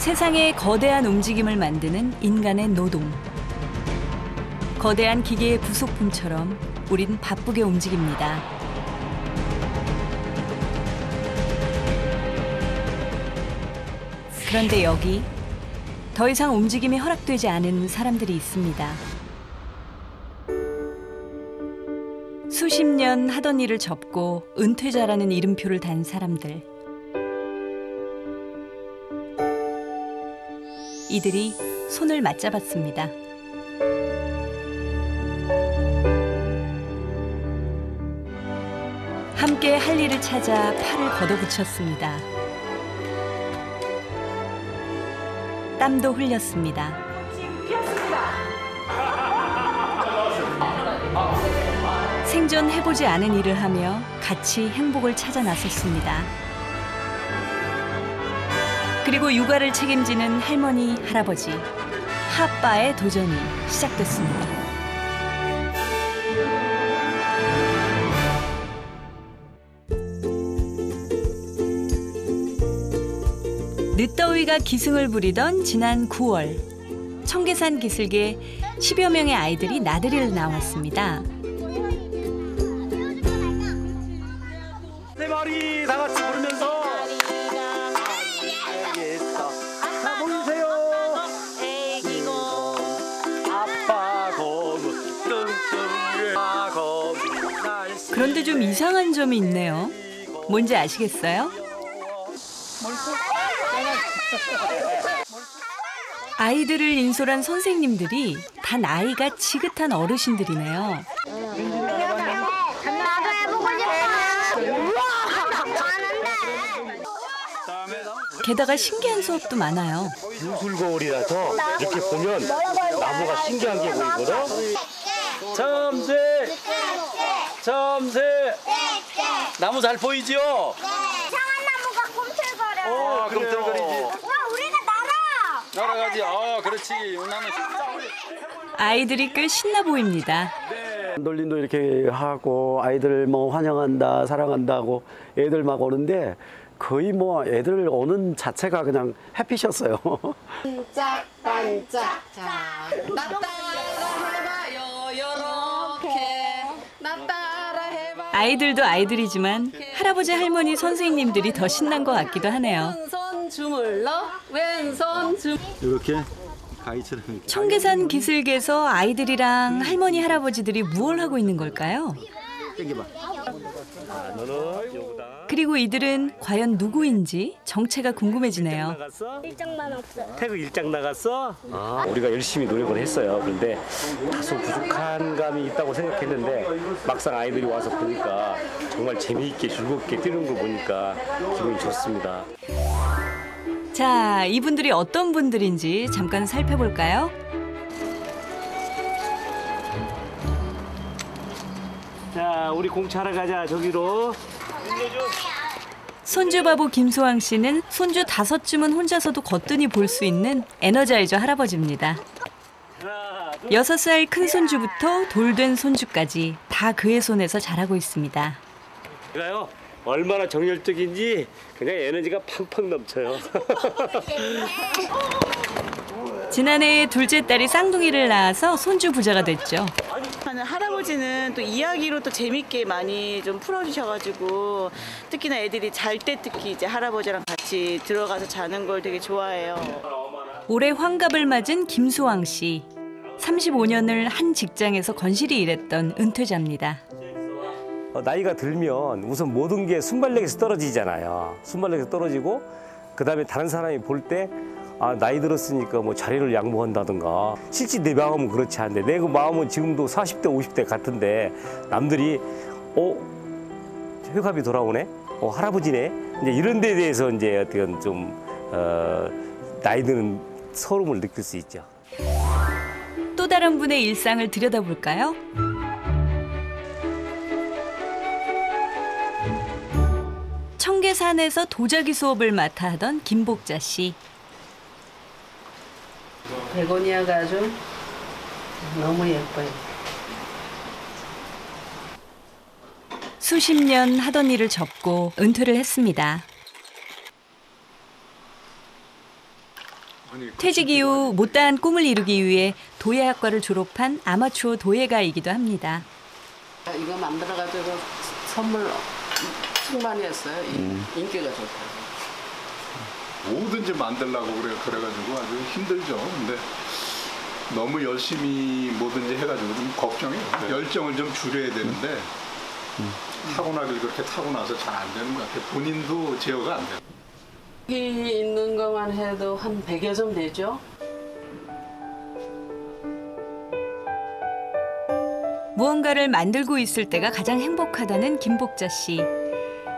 세상의 거대한 움직임을 만드는 인간의 노동. 거대한 기계의 부속품처럼 우린 바쁘게 움직입니다. 그런데 여기 더 이상 움직임이 허락되지 않은 사람들이 있습니다. 수십 년 하던 일을 접고 은퇴자라는 이름표를 단 사람들. 이들이 손을 맞잡았습니다. 함께 할 일을 찾아 팔을 걷어붙였습니다. 땀도 흘렸습니다. 생존해보지 않은 일을 하며 같이 행복을 찾아 나섰습니다. 그리고 육아를 책임지는 할머니, 할아버지, 핫바의 도전이 시작됐습니다. 늦더위가 기승을 부리던 지난 9월, 청계산 기슭에 10여 명의 아이들이 나들이를 나왔습니다. 네 마리 다 같이 부르면서 알겠어. 자 모이세요. 애기고 아빠 고무 뚱뚱해 고무. 그런데 좀 이상한 점이 있네요. 뭔지 아시겠어요? 아이들을 인솔한 선생님들이 다 나이가 지긋한 어르신들이네요. 나도 해보고 싶어. 게다가 신기한 수업도 많아요. 유술거울이라서 이렇게 보면 나무가 신기한 게 보이거든. 점세, 점세. 나무 잘 보이죠? 이상한 나무가 꿈틀거려. 꿈틀거리지. 와, 우리가 날아. 날아가지. 그렇지. 나무. 아이들이 꽤 신나 보입니다. 논린도 이렇게 하고 아이들 뭐 환영한다, 사랑한다고 애들 막 오는데 거의 뭐 애들 오는 자체가 그냥 햇빛이었어요. 반짝 반짝 자, 나 따라 해봐요 요렇게 나 따라 해봐요. 아이들도 아이들이지만 할아버지, 할머니, 선생님들이 더 신난 것 같기도 하네요. 왼손 주물러 왼손 주 이렇게 가위처럼. 청계산 기슭에서 아이들이랑 할머니, 할아버지들이 무얼 하고 있는 걸까요? 땡겨봐. 너는 여기다. 그리고 이들은 과연 누구인지 정체가 궁금해지네요. 나갔어? 일정만 없어. 태국 일장 나갔어? 우리가 열심히 노력을 했어요. 그런데 다소 부족한 감이 있다고 생각했는데 막상 아이들이 와서 보니까 정말 재미있게 즐겁게 뛰는 걸 보니까 기분이 좋습니다. 자, 이분들이 어떤 분들인지 잠깐 살펴볼까요? 자, 우리 공차하러 가자. 저기로. 손주바보 김소왕 씨는 손주 5쯤은 혼자서도 거뜬히 볼 수 있는 에너자이저 할아버지입니다. 6살 큰 손주부터 돌된 손주까지 다 그의 손에서 자라고 있습니다. 제가요, 얼마나 정열적인지 그냥 에너지가 팡팡 넘쳐요. 지난해 둘째 딸이 쌍둥이를 낳아서 손주 부자가 됐죠. 할아버지는 또 이야기로 또 재밌게 많이 좀 풀어주셔가지고 특히나 애들이 잘 때 특히 이제 할아버지랑 같이 들어가서 자는 걸 되게 좋아해요. 올해 환갑을 맞은 김소왕 씨. 35년을 한 직장에서 건실히 일했던 은퇴자입니다. 나이가 들면 우선 모든 게 순발력에서 떨어지잖아요. 순발력에서 떨어지고 그다음에 다른 사람이 볼 때 나이 들었으니까 뭐 자리를 양보한다든가 실제 내 마음은 그렇지 않은데 내 그 마음은 지금도 40대 50대 같은데 남들이 회갑이 돌아오네? 할아버지네? 이제 이런 데에 대해서 이제 어떻게 좀 나이 드는 서름을 느낄 수 있죠. 또 다른 분의 일상을 들여다볼까요? 청계산에서 도자기 수업을 맡아 하던 김복자 씨. 베고니아가 아주 너무 예뻐요. 수십 년 하던 일을 접고 은퇴를 했습니다. 퇴직 이후 못다한 꿈을 이루기 위해 도예학과를 졸업한 아마추어 도예가이기도 합니다. 이거 만들어가지고 선물 충분히 했어요. 인기가 좋다. 뭐든지 만들려고 그래가지고 아주 힘들죠. 근데 너무 열심히 뭐든지 해가지고 좀 걱정해요. 열정을 좀 줄여야 되는데 타고나길 그렇게 타고 나서 잘 안 되는 것 같아요. 본인도 제어가 안 돼요. 여기 있는 것만 해도 한 100여 점 되죠. 무언가를 만들고 있을 때가 가장 행복하다는 김복자 씨.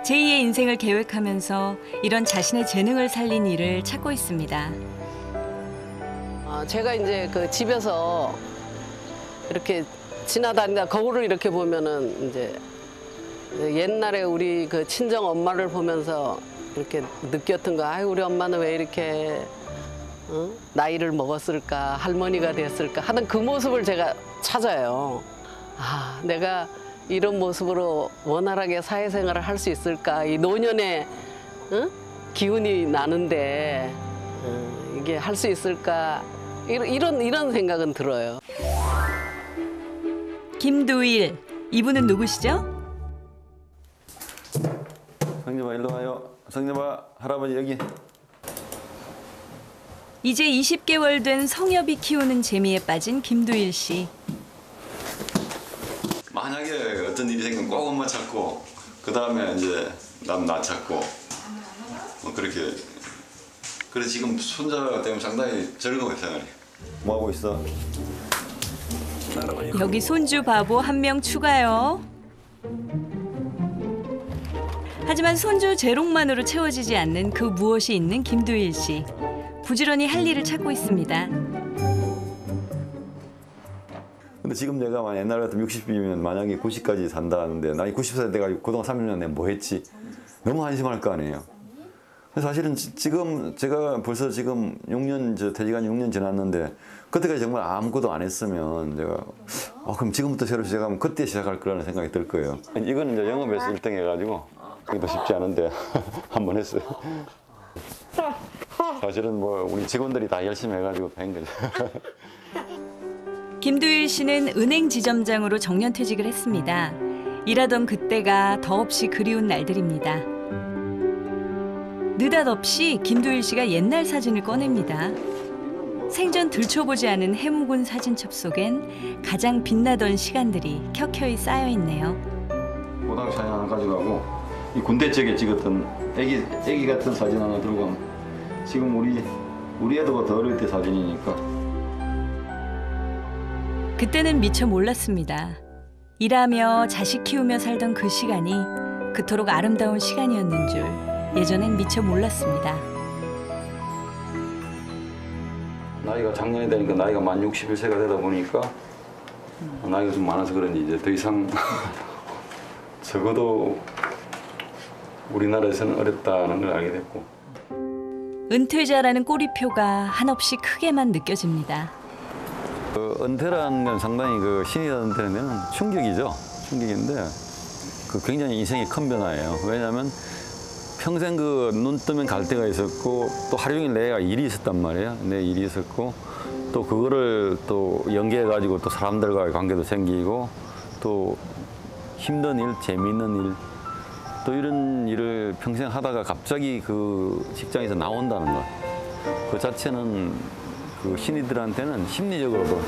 제2의 인생을 계획하면서 이런 자신의 재능을 살린 일을 찾고 있습니다. 제가 이제 그 집에서 이렇게 지나다니다 거울을 이렇게 보면은 이제 옛날에 우리 그 친정 엄마를 보면서 이렇게 느꼈던 거, 아유 우리 엄마는 왜 이렇게 나이를 먹었을까, 할머니가 됐을까 하는 그 모습을 제가 찾아요. 아, 내가 이런 모습으로 원활하게 사회생활을 할 수 있을까, 이 노년의 기운이 나는데 이게 할 수 있을까, 이런 생각은 들어요. 김도일, 이분은 누구시죠? 성녀봐 일로 와요. 성녀봐 할아버지 여기. 이제 20개월 된 성엽이 키우는 재미에 빠진 김도일 씨. 만약에 어떤 일이 생기면 꼭 엄마 찾고 그 다음에 이제 나 찾고 뭐 그렇게. 그래서 지금 손자 때문에 상당히 즐거워요 생활이. 뭐 하고 있어? 여기 손주 바보 한 명 추가요. 하지만 손주 재롱만으로 채워지지 않는 그 무엇이 있는 김도일 씨. 부지런히 할 일을 찾고 있습니다. 근데 지금 내가 옛날 같으면 60이면 만약에 90까지 산다 하는데 나이 90살 돼가지고 그동안 30년 내가 뭐 했지? 너무 한심할 거 아니에요. 사실은 지금 제가 벌써 지금 6년, 퇴직한 6년 지났는데 그때까지 정말 아무것도 안 했으면 제가 그럼 지금부터 새로 시작하면 그때 시작할 거라는 생각이 들 거예요. 이거는 이제 영업에서 1등 해가지고 그게 쉽지 않은데 한번 했어요. 사실은 뭐 우리 직원들이 다 열심히 해가지고 된 거죠. 김도일 씨는 은행 지점장으로 정년퇴직을 했습니다. 일하던 그때가 더없이 그리운 날들입니다. 느닷없이 김도일 씨가 옛날 사진을 꺼냅니다. 생전 들춰보지 않은 해묵은 사진첩 속엔 가장 빛나던 시간들이 켜켜이 쌓여있네요. 고등학교 사진 하나 가져가고 이 군대 쪽에 찍었던 애기 같은 사진 하나 들고 가면 지금 우리 애도가 더 어릴 때 사진이니까. 그때는 미처 몰랐습니다. 일하며 자식 키우며 살던 그 시간이 그토록 아름다운 시간이었는 줄 예전엔 미처 몰랐습니다. 나이가 작년에 되니까 나이가 만 61세가 되다 보니까 나이가 좀 많아서 그런지 이제 더 이상 적어도 우리나라에서는 어렵다는 걸 알게 됐고. 은퇴자라는 꼬리표가 한없이 크게만 느껴집니다. 은퇴라는 건 상당히 신이 은퇴는 충격이죠. 충격인데 굉장히 인생이 큰 변화예요. 왜냐하면 평생 눈 뜨면 갈 데가 있었고 또 하루 종일 내가 일이 있었단 말이에요. 내 일이 있었고 또 그거를 또 연계해가지고 또 사람들과의 관계도 생기고 또 힘든 일, 재미있는 일 또 이런 일을 평생 하다가 갑자기 그 직장에서 나온다는 것. 그 자체는 신이들한테는 심리적으로도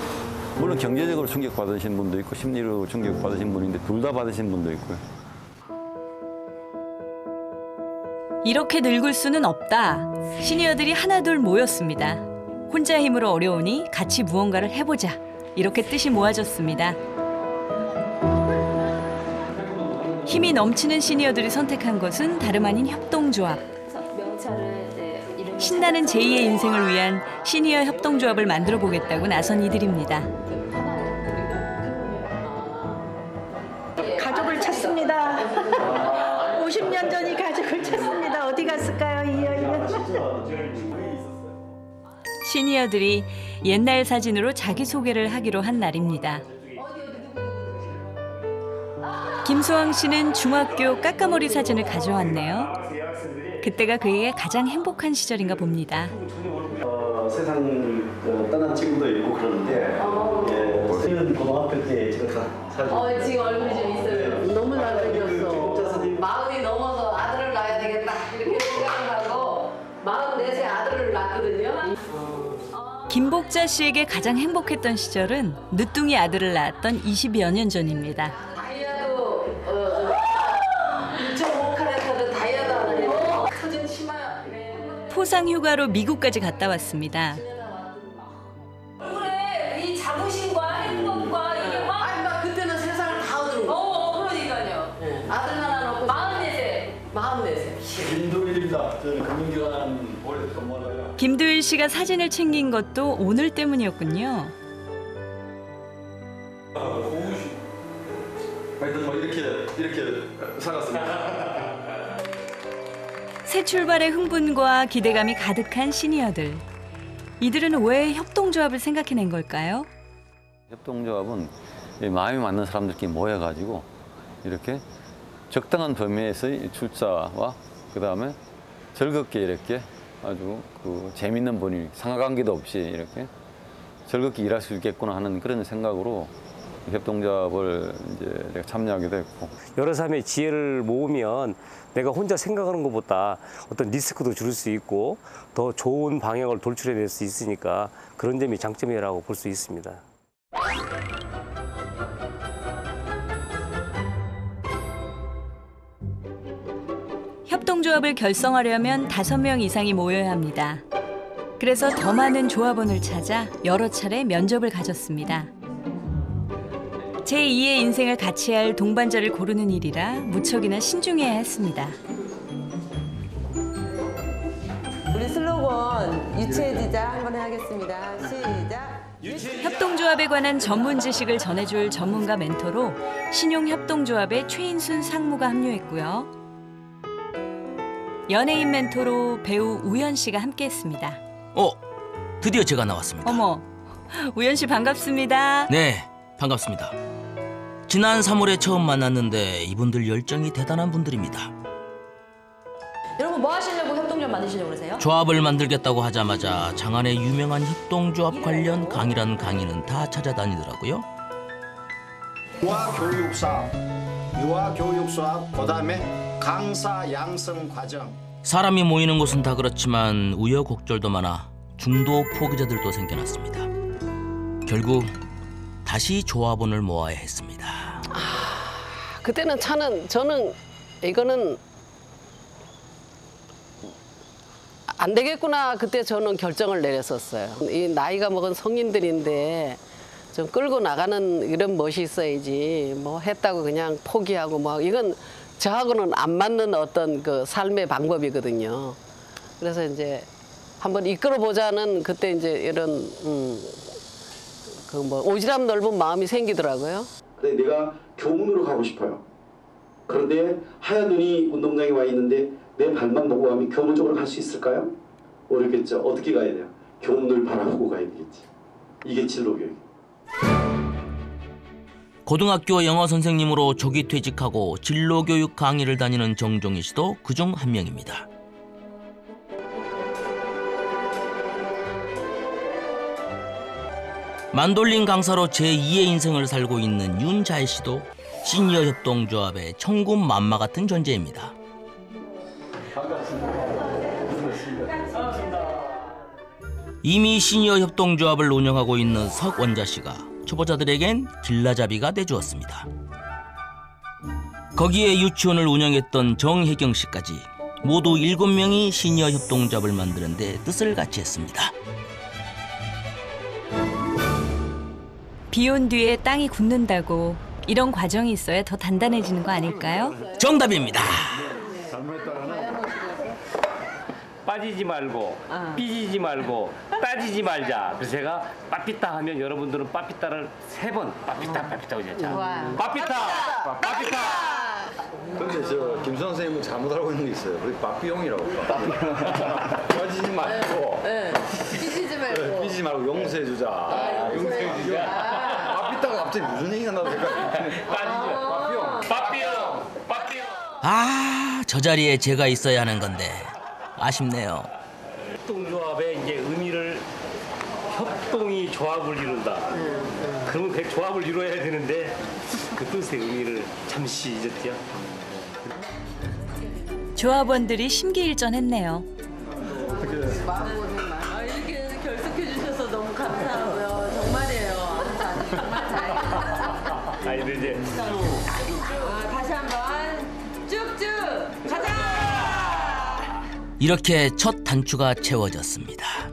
물론 경제적으로 충격받으신 분도 있고 심리로 충격받으신 분인데 둘 다 받으신 분도 있고요. 이렇게 늙을 수는 없다. 시니어들이 하나둘 모였습니다. 혼자 힘으로 어려우니 같이 무언가를 해보자. 이렇게 뜻이 모아졌습니다. 힘이 넘치는 시니어들이 선택한 것은 다름 아닌 협동조합. 신나는 제2의 인생을 위한 시니어 협동조합을 만들어 보겠다고 나선 이들입니다. 가족을 찾습니다. 50년 전이 가족을 찾습니다. 어디 갔을까요, 이 여인은? 시니어들이 옛날 사진으로 자기소개를 하기로 한 날입니다. 김소왕 씨는 중학교 까까머리 사진을 가져왔네요. 그때가 그에게 가장 행복한 시절인가 봅니다. 세상을 떠난 친구도 있고 그러는데 세연 고등학교 때 제가 사진. 지금 얼굴이 좀 있어요. 너무 잘생겼어. 마흔이 넘어서 아들을 낳아야 되겠다 이렇게 생각을 하고 44세 아들을 낳거든요. 김복자 씨에게 가장 행복했던 시절은 늦둥이 아들을 낳았던 20여 년 전입니다. 다이아도 2.5카레트는 다이아도 안 해요. 사진 치마. 포상 휴가로 미국까지 갔다 왔습니다. 그래 이 자부심과 행복과 이게 막 그때는 세상을 다 얻은 거. 그러니까요. 아들 하나 놓고 44세. 김도일입니다. 저는 금융기관 오래 근무하다가. 김도일 씨가 사진을 챙긴 것도 오늘 때문이었군요. 하여튼 뭐 이렇게 살았습니다. 새 출발의 흥분과 기대감이 가득한 시니어들. 이들은 왜 협동조합을 생각해낸 걸까요? 협동조합은 마음이 맞는 사람들끼리 모여가지고 이렇게 적당한 범위에서의 출사와 그다음에 즐겁게 이렇게 아주 재밌는 분위기, 상하관계도 없이 이렇게 즐겁게 일할 수 있겠구나 하는 그런 생각으로 협동조합을 이제 참여하게 됐고. 여러 사람의 지혜를 모으면 내가 혼자 생각하는 것보다 어떤 리스크도 줄일 수 있고 더 좋은 방향을 돌출해낼 수 있으니까 그런 점이 장점이라고 볼 수 있습니다. 협동조합을 결성하려면 5명 이상이 모여야 합니다. 그래서 더 많은 조합원을 찾아 여러 차례 면접을 가졌습니다. 제2의 인생을 같이 할 동반자를 고르는 일이라 무척이나 신중해야 했습니다. 우리 슬로건 유치해지자 한번 해야겠습니다. 시작. 협동조합에 관한 전문 지식을 전해줄 전문가 멘토로 신용협동조합의 최인순 상무가 합류했고요. 연예인 멘토로 배우 우연 씨가 함께했습니다. 드디어 제가 나왔습니다. 어머, 우연 씨 반갑습니다. 네, 반갑습니다. 지난 3월에 처음 만났는데 이분들 열정이 대단한 분들입니다. 여러분 뭐 하시려고 협동조합 만드시려고 그러세요? 조합을 만들겠다고 하자마자 장안의 유명한 협동조합 관련 강의라는 강의는 다 찾아다니더라고요. 유아교육수업, 그다음에 강사 양성 과정. 사람이 모이는 곳은 다 그렇지만 우여곡절도 많아 중도 포기자들도 생겨났습니다. 결국 다시 조합원을 모아야 했습니다. 그때는 저는 이거는 안 되겠구나. 그때 저는 결정을 내렸었어요. 이 나이가 먹은 성인들인데 좀 끌고 나가는 이런 멋이 있어야지 뭐 했다고 그냥 포기하고 뭐 이건 저하고는 안 맞는 어떤 그 삶의 방법이거든요. 그래서 이제 한번 이끌어 보자는 그때 이제 이런 그 뭐 오지랖 넓은 마음이 생기더라고요. 내가 교문으로 가고 싶어요. 그런데 하얀 눈이 운동장에 와 있는데 내 발만 보고 가면 교문 쪽으로 갈 수 있을까요? 어렵겠죠. 어떻게 가야 돼요? 교문을 바라보고 가야 되겠지. 이게 진로교육. 고등학교 영어 선생님으로 조기 퇴직하고 진로교육 강의를 다니는 정종희 씨도 그중 한 명입니다. 만돌린 강사로 제2의 인생을 살고 있는 윤잘 씨도 시니어 협동조합의 천군만마 같은 존재입니다. 이미 시니어 협동조합을 운영하고 있는 석원자 씨가 초보자들에겐 길라잡이가 돼주었습니다. 거기에 유치원을 운영했던 정혜경 씨까지 모두 7명이 시니어 협동조합을 만드는 데 뜻을 같이 했습니다. 비 온 뒤에 땅이 굳는다고 이런 과정이 있어야 더 단단해지는 거 아닐까요? 정답입니다. 빠지지 말고 삐지지 말고 따지지 말자. 그래서 제가 빠삐따 하면 여러분들은 빠삐따를 3번 빠삐따 빠삐따고 했잖아. 빠삐따 빠삐따. 근데 저 김수환 선생님은 잘못 알고 있는 게 있어요. 우리 빠삐용이라고. 빠지지 말고. 삐지지 말고 용서해주자. 용서해주자. 빠삐따가 갑자기 무슨 얘기가 나도 빠지지 마. 빠삐용. 아, 저 자리에 제가 있어야 하는 건데 아쉽네요. 협동조합의 이제 의미를 협동이 조합을 이룬다. 그러면 그 조합을 이루어야 되는데 그 뜻의 의미를 잠시 잊었죠. 조합원들이 심기일전했네요. 이렇게 결석해 주셔서 너무 감사하고요. 정말이에요. 정말 다행이다. 아이들 이제 다시 한번 쭉쭉 가자. 이렇게 첫 단추가 채워졌습니다.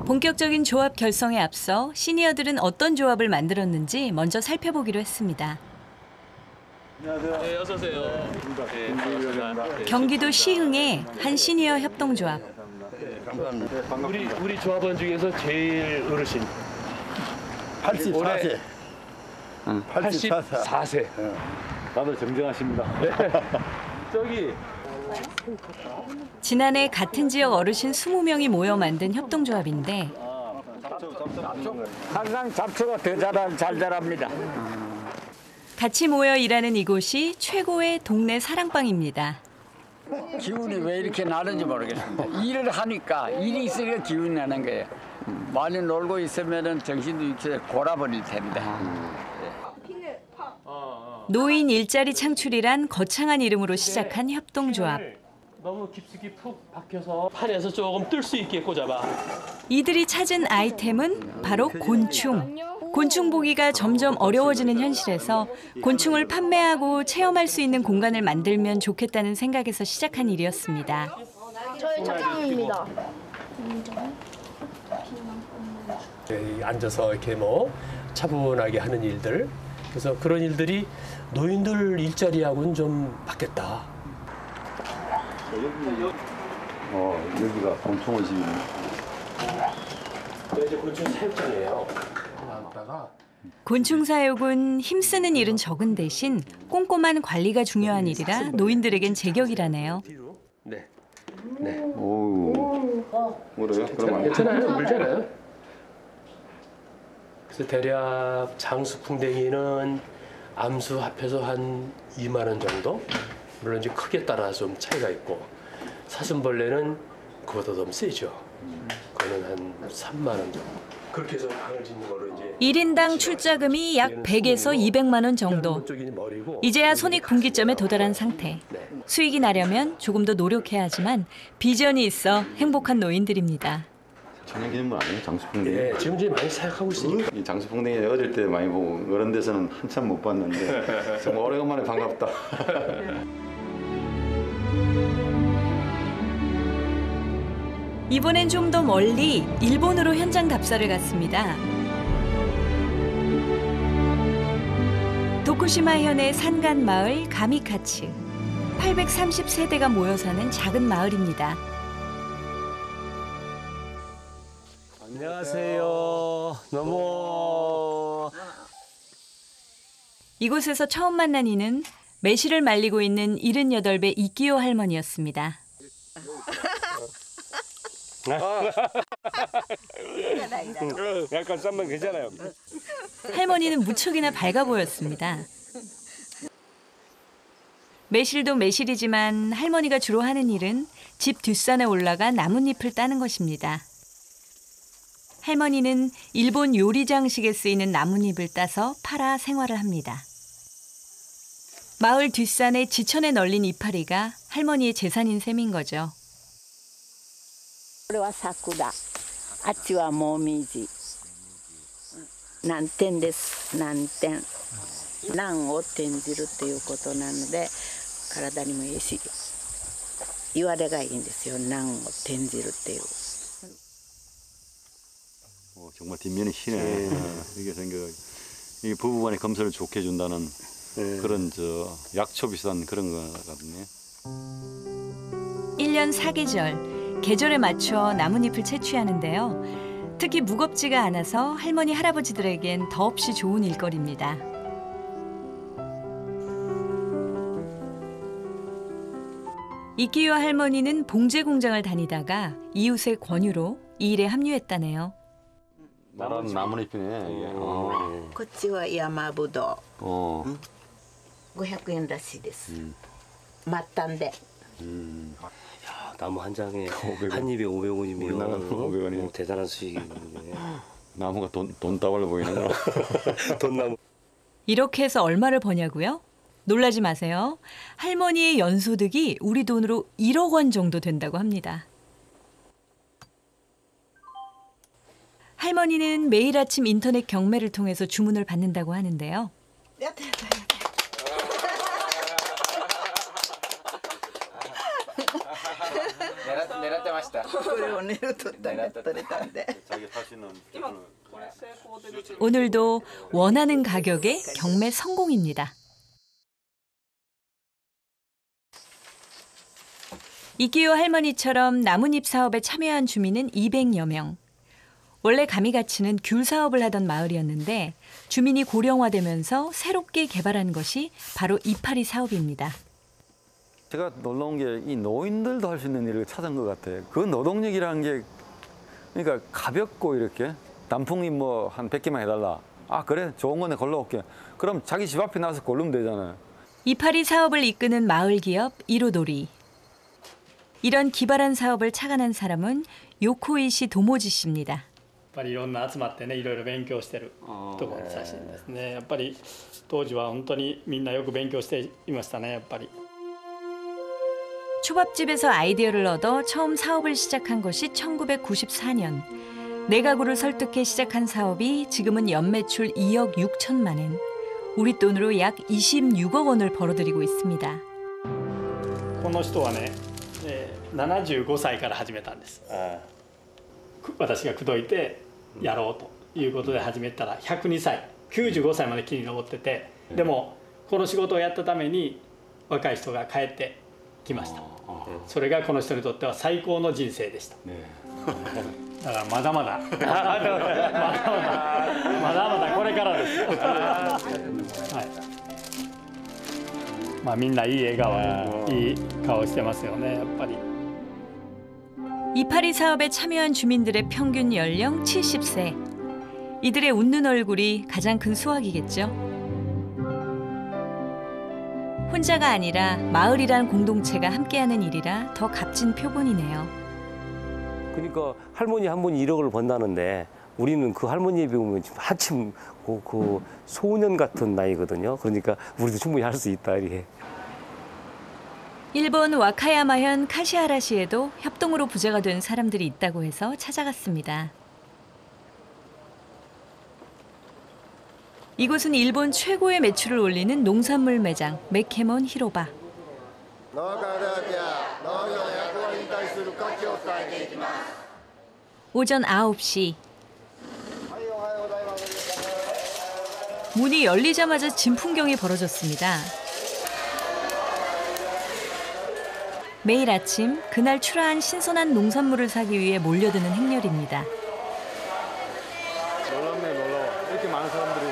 본격적인 조합 결성에 앞서 시니어들은 어떤 조합을 만들었는지 먼저 살펴보기로 했습니다. 네, 어서 오세요. 경기도 시흥의 한 시니어 협동조합. 우리 조합원 중에서 제일 어르신 84세. 84세. 다들 정정하십니다. 네. 저기 지난해 같은 지역 어르신 20명이 모여 만든 협동조합인데 항상 잡초가 더 잘 자랍니다. 같이 모여 일하는 이곳이 최고의 동네 사랑방입니다. 기운이 왜 이렇게 나는지 모르겠습니다. 일을 하니까 일이 있으니까 기운이 나는 거예요. 많이 놀고 있으면 정신도 이렇게 골아버릴 텐데. 노인 일자리 창출이란 거창한 이름으로 시작한 협동조합. 너무 깊숙이 푹 박혀서 판에서 조금 뜰 수 있게 꽂아봐. 이들이 찾은 아이템은 바로 곤충. 곤충 보기가 점점 어려워지는 현실에서 곤충을 판매하고 체험할 수 있는 공간을 만들면 좋겠다는 생각에서 시작한 일이었습니다. 저희 차장입니다. 앉아서 이렇게 뭐 차분하게 하는 일들. 그래서 그런 일들이 노인들 일자리하고는 좀 바뀌었다. 여기가 곤충원 집입니다. 이제 곤충 사육장이에요. 곤충 사육은 힘쓰는 일은 적은 대신 꼼꼼한 관리가 중요한 일이라 노인들에겐 제격이라네요. 네. 네. 오. 뭐래요? 그럼 괜찮아요. 물잖아요. 그래서 대략 장수풍뎅이는 암수 합해서 한 2만 원 정도? 물론 이제 크기에 따라 좀 차이가 있고 사슴벌레는 그보다 좀 세죠. 그거는 한 3만 원 정도. 그렇게 해서 방을 짓는 거로 이제 1인당 출자금이 약 100에서 200만 원 정도. 이제야 손익분기점에 도달한 상태. 수익이 나려면 조금 더 노력해야 하지만 비전이 있어 행복한 노인들입니다. 천연기념물 아니에요? 장수풍뎅이? 네, 지금 이제 많이 사용하고 있으니까. 이 장수풍뎅이 어릴 때 많이 보고 그런 데서는 한참 못 봤는데 정말 오래간만에 반갑다. 이번엔 좀 더 멀리 일본으로 현장 답사를 갔습니다. 도쿠시마현의 산간 마을 가미카츠. 830세대가 모여 사는 작은 마을입니다. 안녕하세요. 너무 이곳에서 처음 만난 이는 매실을 말리고 있는 78배 이끼요 할머니였습니다. 약간 쌈만 괜찮아요. 할머니는 무척이나 밝아 보였습니다. 매실도 매실이지만 할머니가 주로 하는 일은 집 뒷산에 올라가 나뭇잎을 따는 것입니다. 할머니는 일본 요리 장식에 쓰이는 나뭇잎을 따서 팔아 생활을 합니다. 마을 뒷산에 지천에 널린 이파리가 할머니의 재산인 셈인 거죠. これは桜、あっちはモミジ。南天です。南天。南を転じるということなので、体にもいいし、言われがいいんですよ。南を転じるっていう。 정말 뒷면이 시네. 이게 이게 부부간의 검사를 좋게 준다는 그런 약초 비싼 그런 거 같네. 1년 4계절. 계절에 맞춰 나뭇잎을 채취하는데요. 특히 무겁지가 않아서 할머니, 할아버지들에겐 더없이 좋은 일거리입니다. 이끼요 할머니는 봉제 공장을 다니다가 이웃의 권유로 이 일에 합류했다네요. 나라는 나뭇잎이네 이게. こっちは山ぶどう。500円らしいです。末端で。 야, 나무 한 장에 한 입에 500원이면 우리나라는 500원이면 대단한 수익이네. 나무가 돈다발로 보이는구나. 돈나무. 이렇게 해서 얼마를 버냐고요? 놀라지 마세요. 할머니의 연소득이 우리 돈으로 1억 원 정도 된다고 합니다. 할머니는 매일 아침 인터넷 경매를 통해서 주문을 받는다고 하는데요. 오늘도 원하는 가격에 경매 성공입니다. 이기호 할머니처럼 나뭇잎 사업에 참여한 주민은 200여 명. 원래 가미가치는 귤 사업을 하던 마을이었는데 주민이 고령화되면서 새롭게 개발한 것이 바로 이파리 사업입니다. 제가 놀라운 게 이 노인들도 할 수 있는 일을 찾은 것 같아요. 그 노동력이라는 게 그러니까 가볍고 이렇게 단풍이 뭐 한 100개만 해달라. 아 그래 좋은 거네 골라올게. 그럼 자기 집 앞에 나서 고르면 되잖아요. 이파리 사업을 이끄는 마을 기업 이로도리. 이런 기발한 사업을 착안한 사람은 요코이시 도모지 씨입니다. やっぱりいろんな集まってねいろいろ勉強してるところの写真ですね。やっぱり当時は本当にみんなよく勉強していましたねやっぱり。 초밥집에서 아이디어를 얻어 처음 사업을 시작한 것이 1994년. 네 가구를 설득해 시작한 사업이 지금은 연매출 2억 6천만 엔. 우리 돈으로 약 26억 원을 벌어들이고 있습니다. この人はね、75歳から始めたんです。私が口説いてやろうということで始めたら102歳、95歳まで木に登ってて、でもこの仕事をやったために若い人が帰ってきました。それがこの人にとっては最高の人生でした。だからまだまだまだまだこれからですよ。はい。まあみんないい笑顔、いい顔してますよねやっぱり。 이파리 사업에 참여한 주민들의 평균 연령 70세. 이들의 웃는 얼굴이 가장 큰 수확이겠죠. 혼자가 아니라 마을이란 공동체가 함께하는 일이라 더 값진 표본이네요. 그러니까 할머니 한 분이 1억을 번다는데 우리는 그 할머니에 비하면 지금 한참 그 소년 같은 나이거든요. 그러니까 우리도 충분히 할 수 있다 이렇게. 일본 와카야마현 카시하라시에도 협동으로 부자가 된 사람들이 있다고 해서 찾아갔습니다. 이곳은 일본 최고의 매출을 올리는 농산물 매장 메케몬 히로바. 오전 9시. 문이 열리자마자 진풍경이 벌어졌습니다. 매일 아침 그날 출하한 신선한 농산물을 사기 위해 몰려드는 행렬입니다. 놀랍네 놀라워. 이렇게 많은 사람들이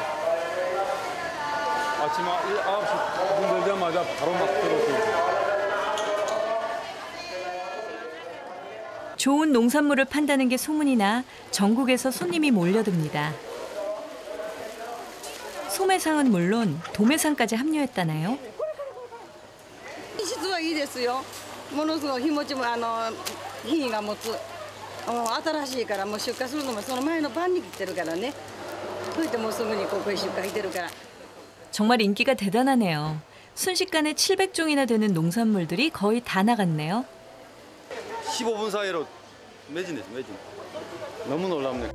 아침 9시 문 열자마자 바로 막 들어오고. 좋은 농산물을 판다는 게 소문이 나 전국에서 손님이 몰려듭니다. 소매상은 물론 도매상까지 합류했다나요? 質はいいですよ。ものすごい日持ちも品位が持つ。新しいからもう出荷するのもその前の晩に切ってるからね。それでもうすぐにここへ出荷してるから。 정말 인기가 대단하네요. 순식간에 700종이나 되는 농산물들이 거의 다 나갔네요. 15분 사이로 매진했어 매진. 너무 놀랍네.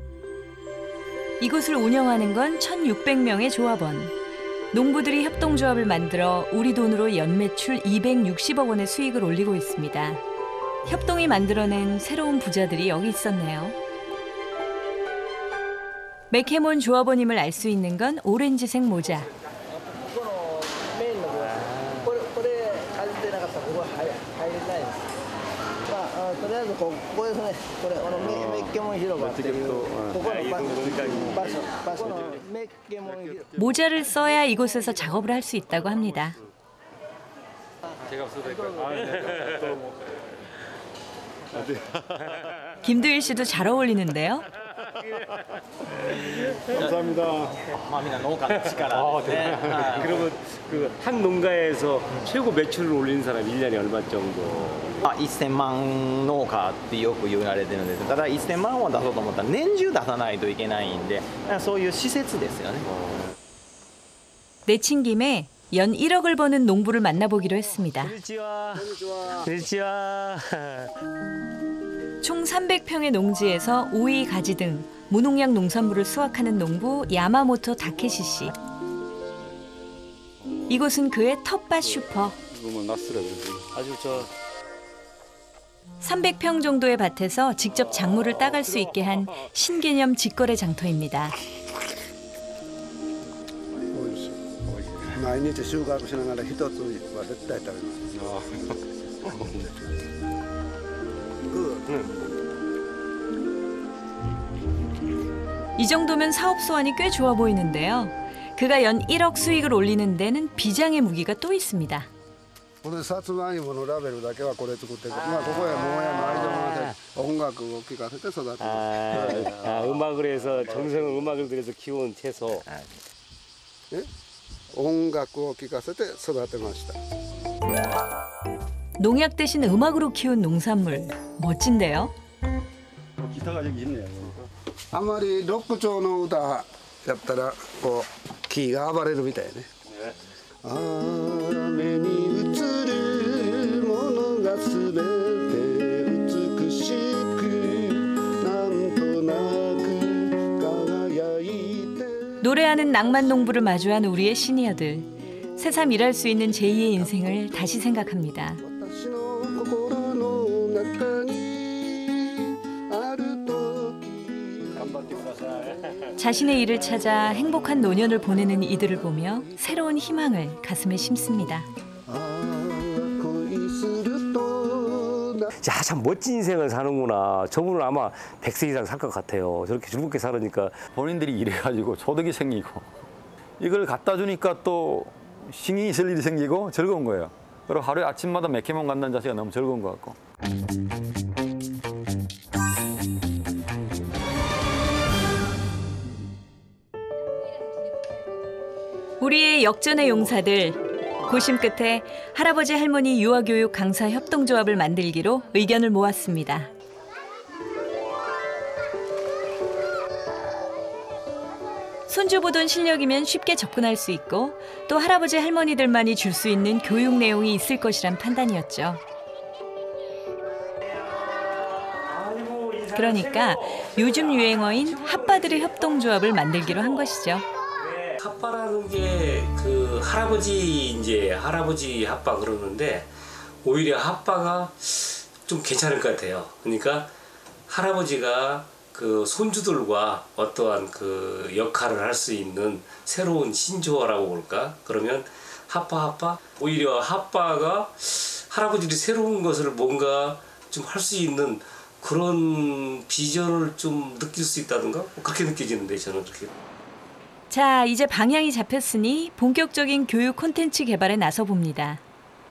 이곳을 운영하는 건 1,600명의 조합원. 농부들이 협동조합을 만들어 우리 돈으로 연매출 260억 원의 수익을 올리고 있습니다. 협동이 만들어낸 새로운 부자들이 여기 있었네요. 메케몬 조합원임을 알 수 있는 건 오렌지색 모자. 모자를 써야 이곳에서 작업을 할 수 있다고 합니다. 김두일 씨도 잘 어울리는데요. 감사합니다. 마음이나 농가力 네. 그러면 그 한農家에서 최고 매출을 올리는 사람이 1년에 얼마 정도? 1000万農家ってよく言われてるんです。ただ1000万を出そうと思ったら年中出さないといけないんで、そういう施設ですよね。 내친 김에 연 1억을 버는 농부를 만나보기로 했습니다. 총 300평의 농지에서 오이, 가지 등 무농약 농산물을 수확하는 농부 야마모토 다케시 씨. 이곳은 그의 텃밭 슈퍼. 300평 정도의 밭에서 직접 작물을 따갈 수 있게 한 신개념 직거래 장터입니다. 毎日収穫しながら一つは絶対食べます。 이 정도면 사업 수완이 꽤 좋아 보이는데요. 그가 연 1억 수익을 올리는 데는 비장의 무기가 또 있습니다. 오늘さつまいものラベルだけはこれ作ってる。まあここへもやの愛情で音楽を聴かせて育てる。 음악을 해서 정성을 음악을 들여서 키운 채소. 음악을 聴かせて育てました。 농약 대신 음악으로 키운 농산물. 멋진데요? 기타가 여기 있네요. あまりロック調の歌やったらこうキーが暴れるみたいね。雨に映るものがすべて美しくなんとなく輝いて 노래하는 낭만 농부를 마주한 우리의 시니어들. 새삼 일할 수 있는 제2의 인생을 다시 생각합니다. 자신의 일을 찾아 행복한 노년을 보내는 이들을 보며 새로운 희망을 가슴에 심습니다. 야, 참 멋진 인생을 사는구나. 저분은 아마 100세 이상 살 것 같아요. 저렇게 즐겁게 살으니까. 본인들이 일해가지고 소득이 생기고 이걸 갖다 주니까 또 신이 있을 일이 생기고 즐거운 거예요. 그리고 하루에 아침마다 맥히면 간다는 자체가 너무 즐거운 것 같고. 우리의 역전의 용사들. 고심 끝에 할아버지 할머니 유아교육 강사 협동조합을 만들기로 의견을 모았습니다. 손주 보던 실력이면 쉽게 접근할 수 있고 또 할아버지 할머니들만이 줄 수 있는 교육 내용이 있을 것이란 판단이었죠. 그러니까 요즘 유행어인 핫바들의 협동조합을 만들기로 한 것이죠. 핫바라는 게 그 할아버지 핫바 그러는데 오히려 핫바가 좀 괜찮을 것 같아요. 그러니까 할아버지가 그 손주들과 어떠한 그 역할을 할 수 있는 새로운 신조어라고 볼까? 그러면 핫바 오히려 핫바가 할아버지들이 새로운 것을 뭔가 좀 할 수 있는 그런 비전을 좀 느낄 수 있다든가 그렇게 느껴지는데 저는 그렇게. 자, 이제 방향이 잡혔으니 본격적인 교육 콘텐츠 개발에 나서 봅니다.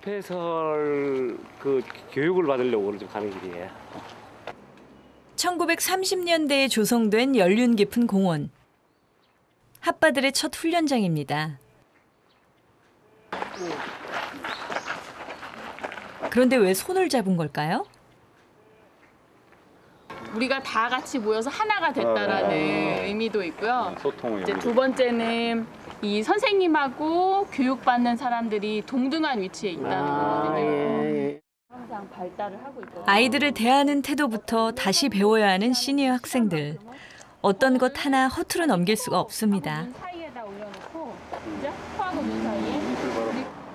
해설 그 교육을 받으려고 좀 가는 길이에요. 1930년대에 조성된 연륜 깊은 공원. 핫바들의 첫 훈련장입니다. 그런데 왜 손을 잡은 걸까요? 우리가 다 같이 모여서 하나가 됐다라는 의미도 있고요. 이제 두 번째는 이 선생님하고 교육받는 사람들이 동등한 위치에 있다는 거거든요. 항상 발달을 하고 있거든요. 아이들을 대하는 태도부터 다시 배워야 하는 시니어 학생들. 어떤 것 하나 허투루 넘길 수가 없습니다. 사이에다 올려놓고 이제 코하고 눈 사이에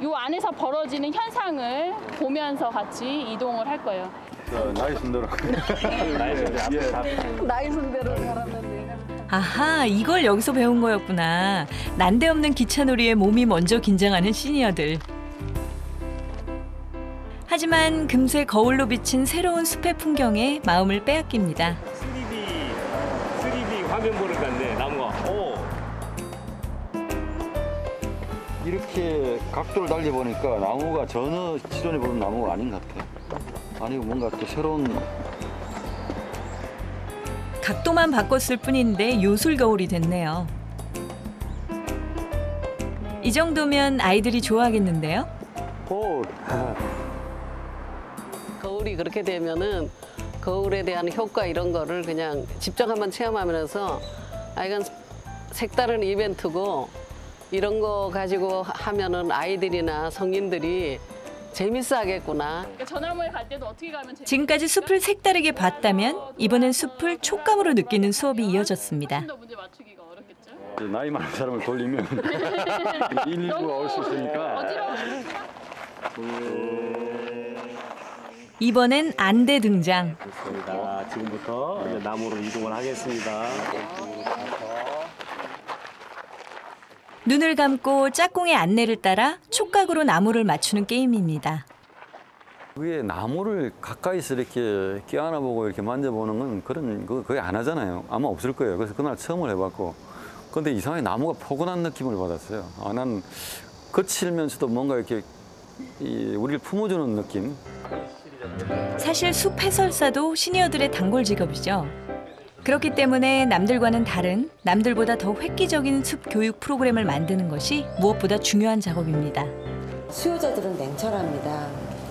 이 안에서 벌어지는 현상을 보면서 같이 이동을 할 거예요. 나이 순대로. 나이 순대로 살았는데. 아하, 이걸 여기서 배운 거였구나. 난데없는 기차놀이에 몸이 먼저 긴장하는 시니어들. 하지만 금세 거울로 비친 새로운 숲의 풍경에 마음을 빼앗깁니다. 3D 화면 보는 건데 나무가. 이렇게 각도를 달리보니까 나무가 전혀 기존에 보던 나무가 아닌 것 같아요. 아니고 뭔가 또 새로운. 각도만 바꿨을 뿐인데 요술 거울이 됐네요. 이 정도면 아이들이 좋아하겠는데요? 거울이 그렇게 되면은 거울에 대한 효과 이런 거를 그냥 직접 한번 체험하면서 이건 색다른 이벤트고 이런 거 가지고 하면은 아이들이나 성인들이 재밌어 하겠구나. 그러니까 전화모에 갈 때도 어떻게 가면 지금까지 숲을 색다르게 봤다면 이번엔 숲을 촉감으로 느끼는 수업이 이어졌습니다. 문제 맞추기가 어렵겠죠? 나이 많은 사람을 돌리면 119가 올 수 있으니까. 이번엔 안대 등장. 좋습니다. 지금부터 이제 나무로 이동을 하겠습니다. 눈을 감고 짝꿍의 안내를 따라 촉각으로 나무를 맞추는 게임입니다. 위에 나무를 가까이서 이렇게 껴안아보고 이렇게 만져보는 건 그런 거 거의 안 하잖아요. 아마 없을 거예요. 그래서 그날 처음을 해봤고, 근데 이상하게 나무가 포근한 느낌을 받았어요. 난 거칠면서도 뭔가 이렇게 우리를 품어주는 느낌. 사실 숲 해설사도 시니어들의 단골 직업이죠. 그렇기 때문에 남들과는 다른, 남들보다 더 획기적인 숲 교육 프로그램을 만드는 것이 무엇보다 중요한 작업입니다. 수요자들은 냉철합니다.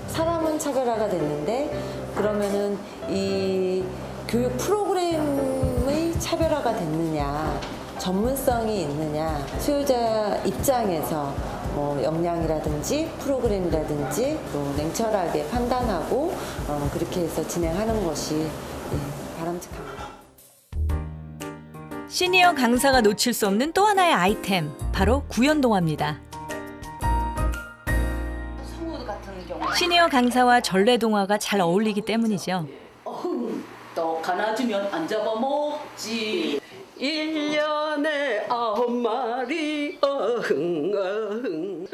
사람은 차별화가 됐는데 그러면은 이 교육 프로그램의 차별화가 됐느냐, 전문성이 있느냐, 수요자 입장에서 뭐 역량이라든지 프로그램이라든지 또 냉철하게 판단하고 그렇게 해서 진행하는 것이 바람직합니다. 시니어 강사가 놓칠 수 없는 또 하나의 아이템, 바로 구연동화입니다. 시니어 강사와 전래동화가 잘 어울리기 때문이죠. 또 가나주면 안 잡아먹지. 1년에 9마리 어흥.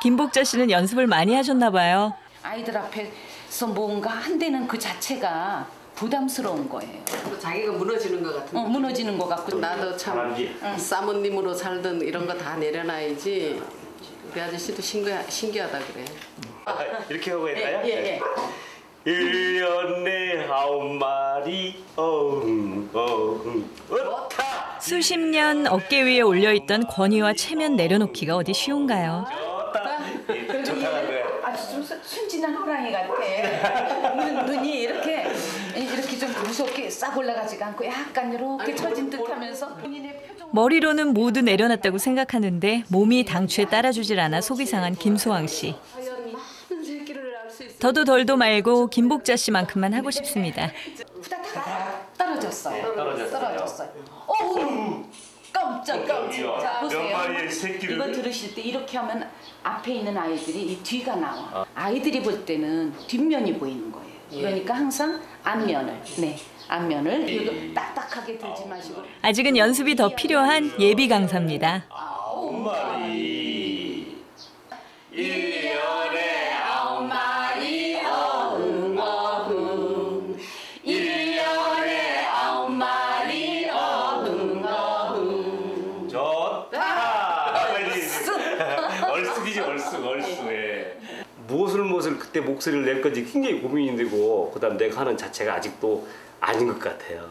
김복자 씨는 연습을 많이 하셨나 봐요. 아이들 앞에서 뭔가 한다는 그 자체가 부담스러운 거예요. 자기가 무너지는 것 같은. 무너지는 것 같고. 나도 참 사모님으로 살던 이런 거 다 내려놔야지. 우리 아저씨도 신기하다 그래. 이렇게 하고 했나요? 예. 1년에 9마리 어흥. 수십 년 어깨 위에 올려있던 권위와 체면 내려놓기가 어디 쉬운가요? 아주 좀 순진한 호랑이 같아. 눈이 이렇게 좀 무섭게 싹 올라가지가 않고 약간 이렇게 처진 듯하면서 본인의 표정. 머리로는 모두 내려놨다고 생각하는데 몸이 당추에 따라주질 않아 속이 상한 김소왕 씨. 더도 덜도 말고 김복자 씨만큼만 하고 싶습니다. 떨어졌어요. 깜짝. 자, 보세요. 몇 마리의 새끼를. 이거 들으실 때 이렇게 하면 앞에 있는 아이들이 이 뒤가 나와. 아이들이 볼 때는 뒷면이 보이는 거예요. 그러니까 항상 앞면을 이거 딱딱하게 들지 마시고. 아직은 연습이 더 필요한 예비 강사입니다. 9마리 1년에 9마리 어흥 1년에 9마리 어흥 좋다. 얼쑥이지 얼쑥. 무엇을 그때 목소리를 낼 건지 굉장히 고민이 되고, 그다음 내가 하는 자체가 아직도 아닌 것 같아요.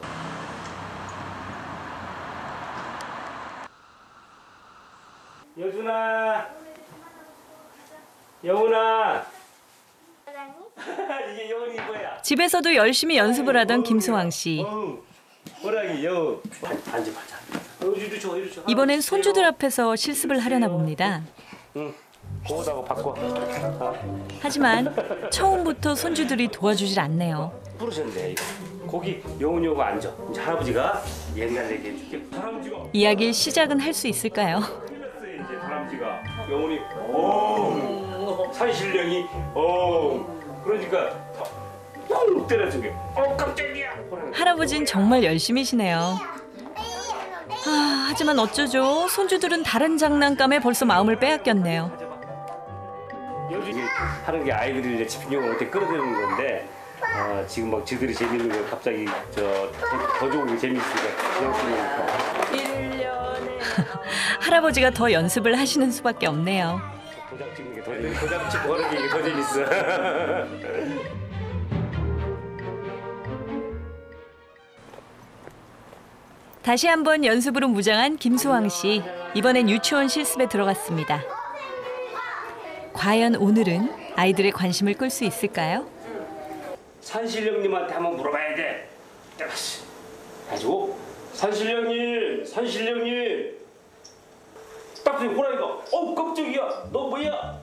여훈아 이게 여훈이 거야. 집에서도 열심히 연습을 하던 김소왕 씨. 호랑이 여훈 앉아봐. 이번엔 손주들 앞에서 실습을 하려나 봅니다. 고우다고 바꿔. 하지만 처음부터 손주들이 도와주질 않네요. 부르셨네. 거기 여훈이 오고 앉아. 이제 할아버지가 옛날 얘기 해줄게. 할아버지가 이야기의 시작은 할 수 있을까요? 이제 할아버지가 여훈이 산신령이 그러니까 뻥 때려주게. 깜짝이야. 할아버진 정말 열심히시네요. 하지만 어쩌죠? 손주들은 다른 장난감에 벌써 마음을 빼앗겼네요. 여기 하는 게 아이들이 이제 집중력을 어떻게 끌어들이는 건데, 지금 막 지들이 재밌는 거 갑자기 더 좋은 게 재밌으니까 할아버지가 더 연습을 하시는 수밖에 없네요. 도장 찍는 게 도장 찍고 하는 게 더 재밌어. 다시 한번 연습으로 무장한 김수왕 씨. 이번엔 유치원 실습에 들어갔습니다. 과연 오늘은 아이들의 관심을 끌 수 있을까요? 산신령님한테 한번 물어봐야 돼. 가지고 산신령님, 딱 호랑이가 깜짝이야, 너 뭐야?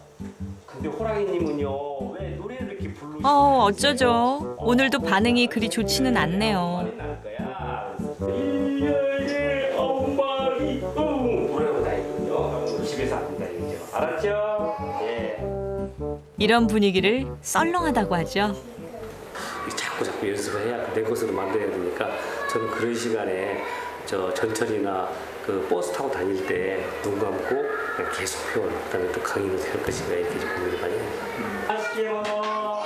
근데 호랑이님은요 왜 노래를 이렇게 부르시는지 어쩌죠. 오늘도 반응이 그리 좋지는 않네요. 일년에 엄마리 노래하고 다니거든요. 집에서 합니다, 이죠. 알았죠? 예. 이런 분위기를 썰렁하다고 하죠. 자꾸 연습을 해야 내 것으로 만들어야 되니까 저는 그런 시간에 전철이나 그 버스 타고 다닐 때 눈 감고 그냥 계속 표현, 그다음에 또 강의를 할 것인가 이렇게 좀 고민을 많이 해요. 맛있게 먹어.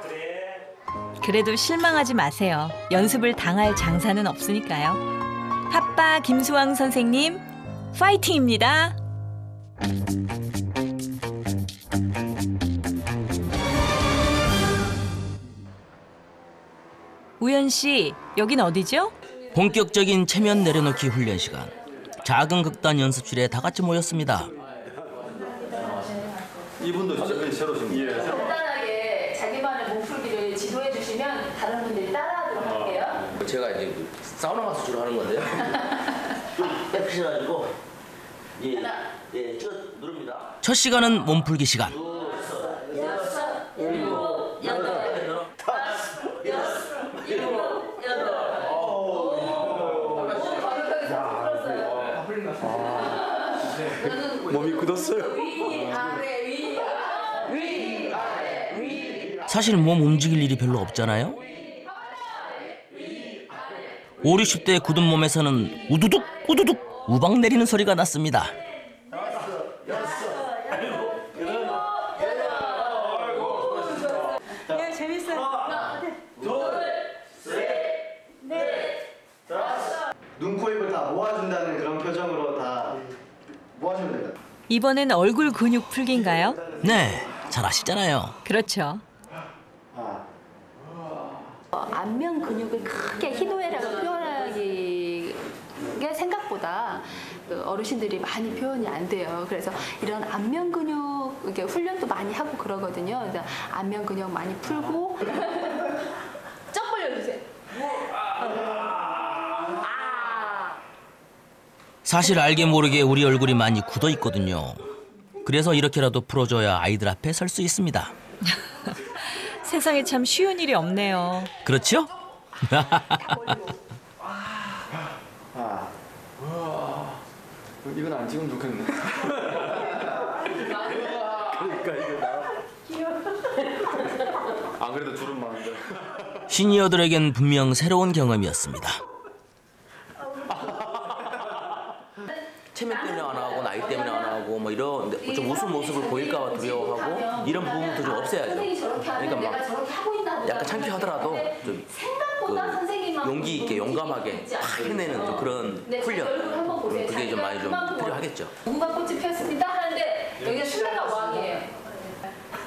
그래. 그래도 실망하지 마세요. 연습을 당할 장사는 없으니까요. 핫바 김수왕 선생님, 파이팅입니다. 우연 씨, 여긴 어디죠? 본격적인 체면 내려놓기 훈련 시간. 작은 극단 연습실에 다 같이 모였습니다. 이분도 새로 신 간단하게 자기만의 몸풀기를 지도해 주시면 다른 분들이 따라하도록 할게요. 제가 이제 사우나 가서 주로 하는 건데요. 이렇게 해가지고 쭉 누릅니다. 첫 시간은 몸풀기 시간. 몸이 굳었어요. 사실 몸 움직일 일이 별로 없잖아요. 5, 60대 굳은 몸에서는 우두둑 우두둑 우박 내리는 소리가 났습니다. 눈, 코, 입을 다 모아준다는 그런 표정으로 다 모아주면 됩니다. 이번엔 얼굴 근육 풀기인가요? 네, 잘 아시잖아요. 그렇죠. 안면 근육을 크게 희도애라고 표현하기가 생각보다 어르신들이 많이 표현이 안 돼요. 그래서 이런 안면 근육 이렇게 훈련도 많이 하고 그러거든요. 그래서 안면 근육 많이 풀고 쩍 벌려주세요. 사실 알게 모르게 우리 얼굴이 많이 굳어 있거든요. 그래서 이렇게라도 풀어줘야 아이들 앞에 설 수 있습니다. 세상에 참 쉬운 일이 없네요. 그렇죠? 이건 안 찍으면 좋겠네. 그러니까 이게 안 그래도 주름 많은데. 시니어들에겐 분명 새로운 경험이었습니다. 체면 때문에 안 하고 나이 때문에 안 하고 뭐 이런 좀 우스운 모습을 보일까 봐 두려워하고 이런 부분도 좀 없애야죠. 그러니까 막 약간 창피하더라도 좀 용기 있게 용감하게 확 해내는 좀 그런 훈련, 그게 좀 많이 좀 필요하겠죠. 무궁화 꽃이 피었습니다 하는데 여기가 순례가 왕이에요.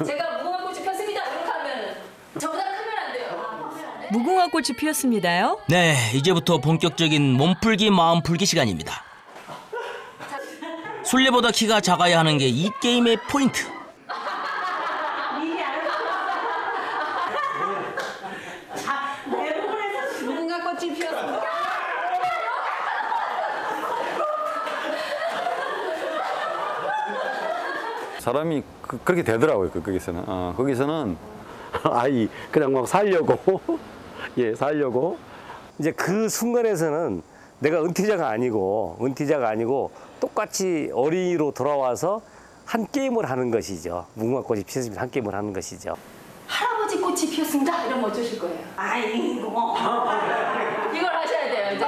제가 무궁화 꽃이 피었습니다 이렇게 하면 저보다 크면 안 돼요. 무궁화 꽃이 피었습니다요? 네, 이제부터 본격적인 몸풀기 마음풀기 시간입니다. 술래보다 키가 작아야 하는 게 이 게임의 포인트. 무궁화 꽃이 피었습니다. 사람이 그렇게 되더라고요. 거기서는. 거기서는 아이 그냥 막 살려고 살려고 이제 그 순간에서는 내가 은퇴자가 아니고 똑같이 어린이로 돌아와서 한 게임을 하는 것이죠. 무궁화꽃이 피었으면 한 게임을 하는 것이죠. 할아버지 꽃이 피었습니다. 이러면 어쩌실 거예요? 아이고. 이걸 하셔야 돼요. 이제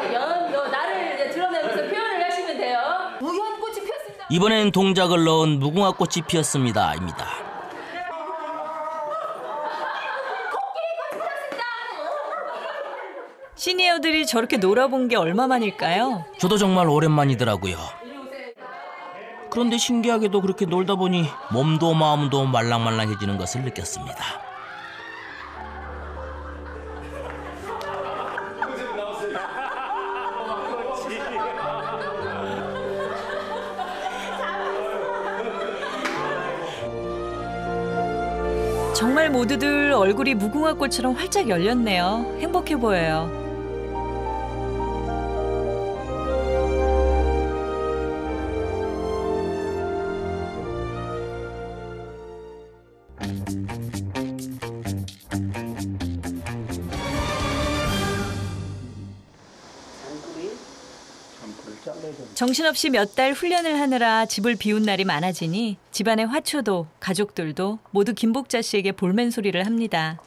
나를 이제 드러내면서 표현을 하시면 돼요. 우연 꽃이 피었습니다. 이번엔 동작을 넣은 무궁화꽃이 피었습니다입니다. 시니어들이 저렇게 놀아본 게 얼마만일까요? 저도 정말 오랜만이더라고요. 그런데 신기하게도 그렇게 놀다 보니 몸도 마음도 말랑말랑해지는 것을 느꼈습니다. 정말 모두들 얼굴이 무궁화 꽃처럼 활짝 열렸네요. 행복해 보여요. 정신없이 몇 달 훈련을 하느라 집을 비운 날이 많아지니 집안의 화초도 가족들도 모두 김복자 씨에게 볼멘 소리를 합니다.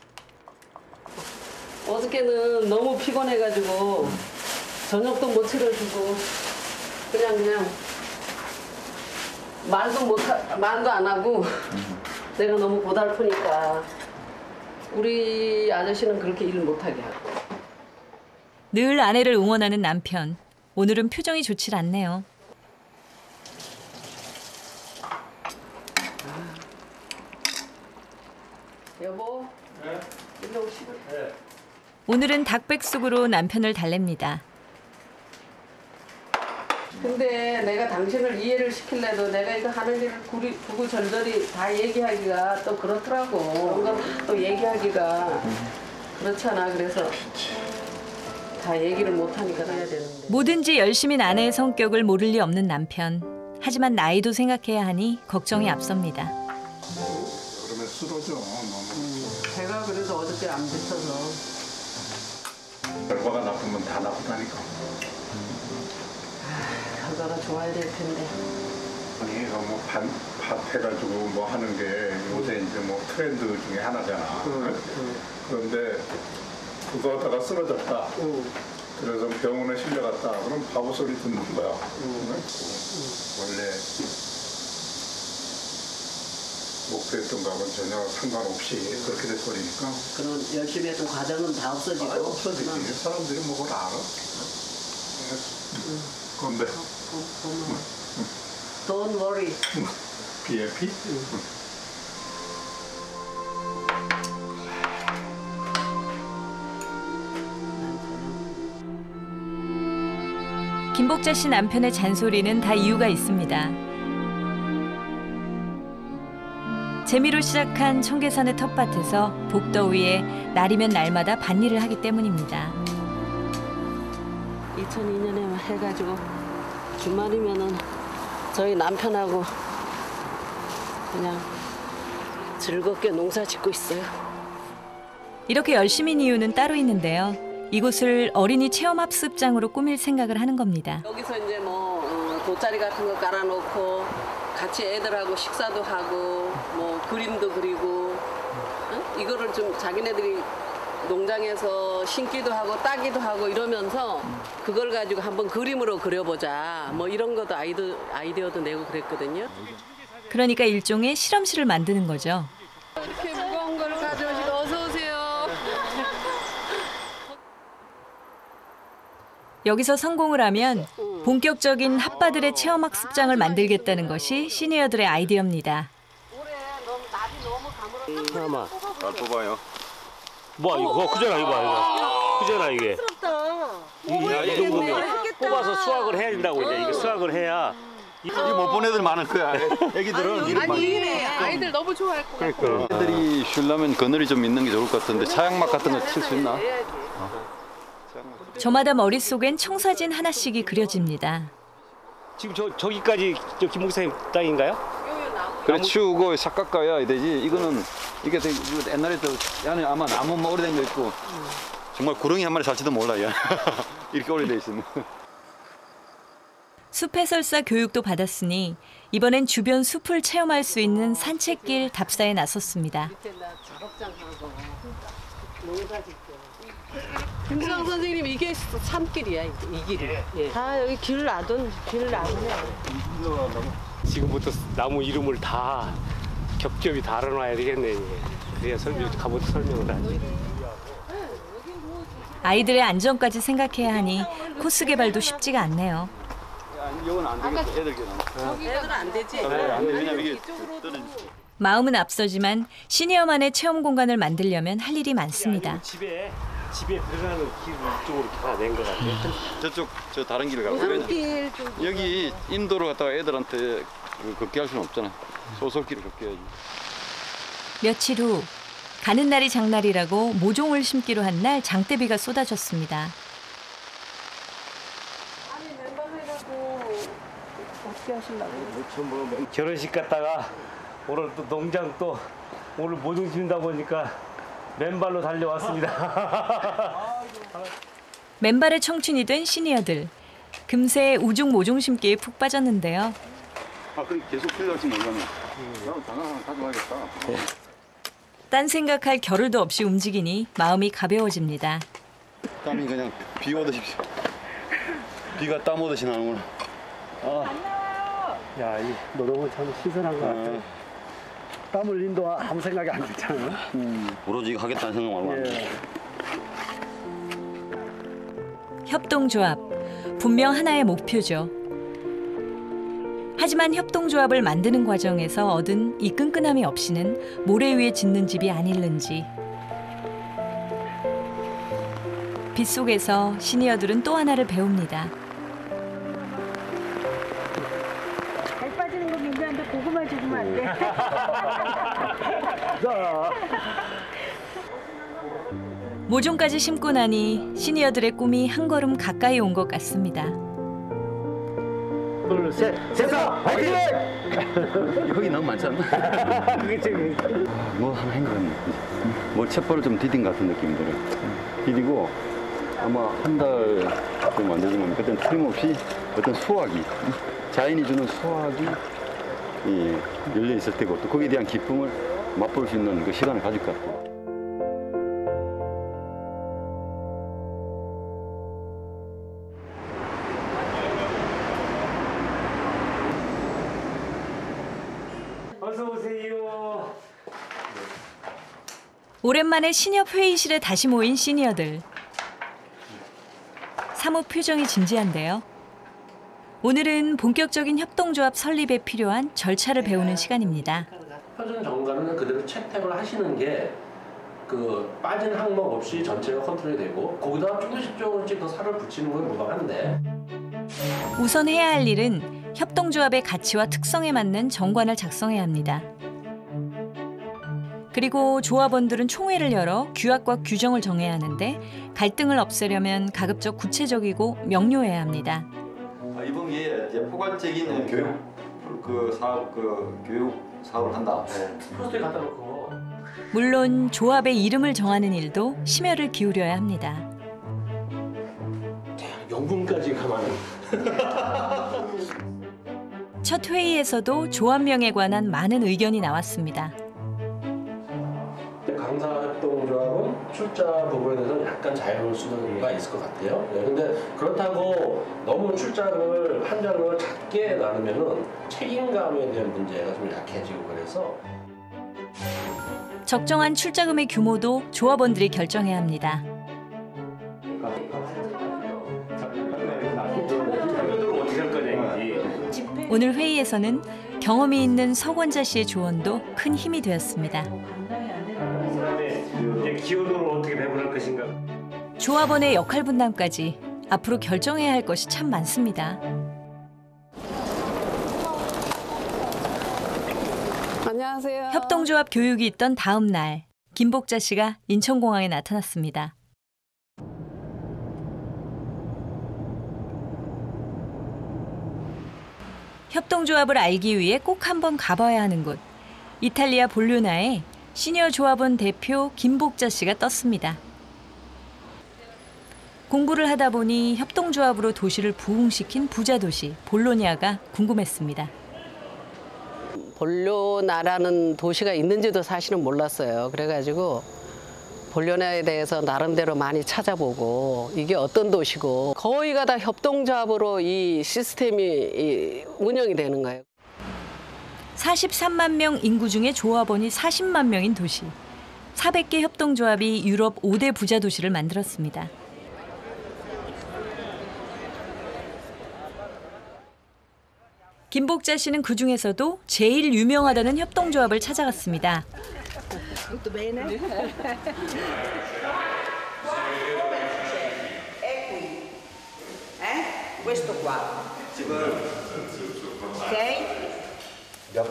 어저께는 너무 피곤해가지고 저녁도 못 차려주고 그냥 말도 안 하고 내가 너무 고달프니까 우리 아저씨는 그렇게 일을 못하게 하고. 늘 아내를 응원하는 남편. 오늘은 표정이 좋질 않네요. 여보. 네. 일로 오시고. 네. 오늘은 닭백숙으로 남편을 달랩니다. 근데 내가 당신을 이해를 시키려도 내가 이거 하는 일을 구구절절히 다 얘기하기가 또 그렇더라고. 그런 걸 또 얘기하기가 그렇잖아. 그래서 다 얘기를 못하니까 해야 되는데. 뭐든지 열심인 아내의 성격을 모를 리 없는 남편. 하지만 나이도 생각해야 하니 걱정이 앞섭니다. 그러면 쓰러져. 배가 그래서 어저께 안 붙어서. 결과가 나쁘면 다 나쁘다니까. 결과가 좋아야 될 텐데. 아니 이거 뭐 밥 해가지고 뭐 하는 게 요새 이제 뭐 트렌드 중에 하나잖아. 그런데 그거 하다가 쓰러졌다. 그래서 병원에 실려갔다. 그럼 바보 소리 듣는 거야. 원래 목표했던 거하고는 전혀 상관없이 그렇게 돼버리니까. 그런 열심히 했던 과정은 다 없어지고. 없어지지. 사람들이 뭐 그걸 알아? 건데. Don't worry. BFP? 김복자 씨 남편의 잔소리는 다 이유가 있습니다. 재미로 시작한 청계산의 텃밭에서 복더위에 날이면 날마다 밭일을 하기 때문입니다. 2002년에 해가지고 주말이면은 저희 남편하고 그냥 즐겁게 농사 짓고 있어요. 이렇게 열심인 이유는 따로 있는데요. 이곳을 어린이 체험학습장으로 꾸밀 생각을 하는 겁니다. 여기서 이제 뭐 돗자리 같은 거 깔아놓고 같이 애들하고 식사도 하고 뭐 그림도 그리고 이거를 좀 자기네들이 농장에서 심기도 하고 따기도 하고 이러면서 그걸 가지고 한번 그림으로 그려보자 뭐 이런 것도 아이디어도 내고 그랬거든요. 그러니까 일종의 실험실을 만드는 거죠. 이렇게 무거운 걸 가져오시고 어서 오세요. 여기서 성공을 하면 본격적인 핫바들의 체험학습장을 만들겠다는 것이 시니어들의 아이디어입니다. 하나만. 잘 뽑아요. 뭐 이거 그잖아 이거. 그잖아 이게. 이 정도면 뽑아서 수확을 해야 된다고 이제 이게 수확을 해야. 이거 못 본 애들 많을 거야. 애기들은 이런 아이들 너무 좋아할 것 같아요. 그러니까. 애들이 쉬려면 그늘이 좀 있는 게 좋을 것 같은데 차양막 같은 거 칠 수 있나? 저마다 머릿속엔 청사진 하나씩이 그려집니다. 지금 저기까지 저 김목사님 땅인가요? 그래 치우고 싹 깎아야 되지. 이거는 이게 되게 옛날에 또 안에 아마 나무 뭐 오래된 거 있고 정말 구렁이 한 마리 살지도 몰라 야. 이렇게 오래돼 있으면. 숲 해설사 교육도 받았으니 이번엔 주변 숲을 체험할 수 있는 산책길 답사에 나섰습니다. 김수영 선생님 이게 산길이야 이 길이. 예. 다 여기 길 놔둔 지금부터 나무 이름을 다 겹겹이 달아놔야 되겠네. 그래야 가보도 설명을 하지. 아이들의 안전까지 생각해야 하니 코스 개발도 쉽지가 않네요. 이건 안 되겠어. 애들 개는. 애들은 안 되지. 안 돼. 왜냐면 이게 마음은 앞서지만 시니어만의 체험 공간을 만들려면 할 일이 많습니다. 집에 들어가는 길을 이쪽으로 다 낸 것 같아요. 저쪽 저 다른 길을 가고 여기 인도로 갔다가 애들한테 걷게 할 수는 없잖아. 소설길을 걷게 해야지. 며칠 후 가는 날이 장날이라고 모종을 심기로 한 날 장대비가 쏟아졌습니다. 어떻게 하시려고? 결혼식 갔다가 오늘 또 농장 또 오늘 모종 심다 보니까 맨발로 달려왔습니다. 맨발의 청춘이 된 시니어들. 금세 우중 모종 심기에 푹 빠졌는데요. 그럼 계속 필요할지 몰랐네. 나도 장난 가져가겠다. 딴 생각할 겨를도 없이 움직이니 마음이 가벼워집니다. 땀이 그냥 비 오듯이 비가 땀 오듯이 나는구나. 야, 이 노동은 참 신선한 것 같아. 땀 흘린도 아무 생각이 안 들잖아. 오로지 하겠다는 생각 말고 안 돼. 협동조합, 분명 하나의 목표죠. 하지만 협동조합을 만드는 과정에서 얻은 이 끈끈함이 없이는 모래 위에 짓는 집이 아닐는지. 빗속에서 시니어들은 또 하나를 배웁니다. 잘 빠지는 건 괜찮은데 고구마 주면 안 돼? 모종까지 심고 나니 시니어들의 꿈이 한 걸음 가까이 온 것 같습니다. 둘, 셋, 세상 화이팅! 여기 너무 많지 않나? 그게 지금 뭐 하나 행거네. 뭐 챗바를 좀 디딘 같은 느낌이 들어요. 디디고 아마 한 달 좀 안 되지만 그때는 틀림없이 어떤 수확이 자연이 주는 수확이 열려 있을 테고 또 거기에 대한 기쁨을 맛볼 수 있는 그 시간을 가질 것 같아요. 어서 오세요. 오랜만에 신협 회의실에 다시 모인 시니어들. 사뭇 표정이 진지한데요. 오늘은 본격적인 협동조합 설립에 필요한 절차를 배우는 시간입니다. 표준 정관은 그대로 채택을 하시는 게 그 빠진 항목 없이 전체가 컨트롤이 되고 거기다가 조금씩 더 살을 붙이는 건 무방한데. 우선 해야 할 일은 협동조합의 가치와 특성에 맞는 정관을 작성해야 합니다. 그리고 조합원들은 총회를 열어 규약과 규정을 정해야 하는데 갈등을 없애려면 가급적 구체적이고 명료해야 합니다. 이번 기회에 이제 포괄적인 교육 사업을 한다. 포스트에 갖다 놓고. 물론 조합의 이름을 정하는 일도 심혈을 기울여야 합니다. 영분까지 감안은. 첫 회의에서도 조합명에 관한 많은 의견이 나왔습니다. 강사협동조합은 출자 부분에 대해서 약간 자유로울 수가 있을 것 같아요. 근데 그렇다고 너무 출자를 한 장을 작게 나누면은 책임감에 대한 문제가 좀 약해지고 그래서 적정한 출자금의 규모도 조합원들이 결정해야 합니다. 오늘 회의에서는 경험이 있는 서권자 씨의 조언도 큰 힘이 되었습니다. 기여도를 어떻게 배분할 것인가? 조합원의 역할 분담까지 앞으로 결정해야 할 것이 참 많습니다. 안녕하세요. 협동조합 교육이 있던 다음 날, 김복자 씨가 인천공항에 나타났습니다. 협동조합을 알기 위해 꼭 한번 가봐야 하는 곳. 이탈리아 볼로냐에 시니어 조합원 대표 김복자 씨가 떴습니다. 공부를 하다 보니 협동조합으로 도시를 부흥시킨 부자 도시 볼로냐가 궁금했습니다. 볼로나라는 도시가 있는지도 사실은 몰랐어요. 그래가지고 볼로냐에 대해서 나름대로 많이 찾아보고 이게 어떤 도시고 거의가 다 협동조합으로 이 시스템이 운영이 되는 거예요. 43만 명 인구 중에 조합원이 40만 명인 도시. 400개 협동조합이 유럽 5대 부자 도시를 만들었습니다. 김복자 씨는 그중에서도 제일 유명하다는 협동조합을 찾아갔습니다. Questo qua. Ok?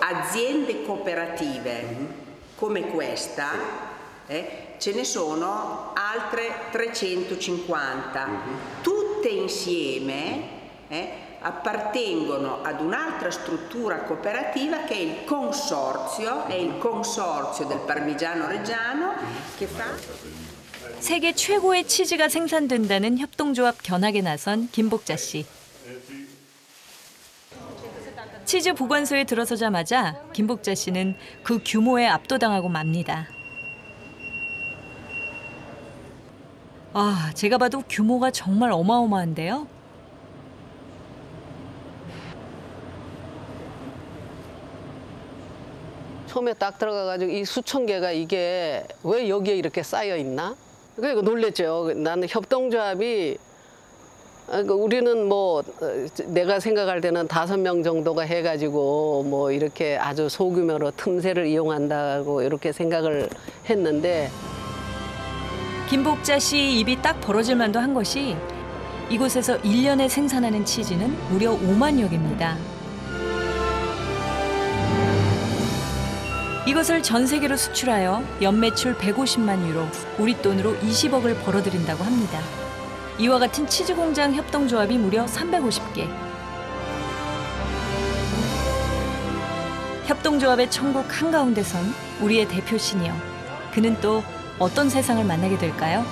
Aziende cooperative come questa ce ne sono altre 350, tutte insieme appartengono ad un'altra struttura cooperativa che è il consorzio del Parmigiano Reggiano che fa 세계 최고의 치즈가 생산된다는 협동조합 견학에 나선 김복자 씨. 치즈 보관소에 들어서자마자 김복자 씨는 그 규모에 압도당하고 맙니다. 아, 제가 봐도 규모가 정말 어마어마한데요. 처음에 딱 들어가가지고 이 수천 개가 이게 왜 여기에 이렇게 쌓여 있나? 그러니까 놀랬죠. 나는 협동조합이 우리는 뭐 내가 생각할 때는 5명 정도가 해가지고 뭐 이렇게 아주 소규모로 틈새를 이용한다고 이렇게 생각을 했는데 김복자 씨 입이 딱 벌어질 만도 한 것이 이곳에서 1년에 생산하는 치즈는 무려 5만여 개입니다. 이것을 전 세계로 수출하여 연매출 150만 유로, 우리 돈으로 20억을 벌어들인다고 합니다. 이와 같은 치즈 공장 협동조합이 무려 350개. 협동조합의 천국 한가운데선 우리의 대표 시니어. 그는 또 어떤 세상을 만나게 될까요?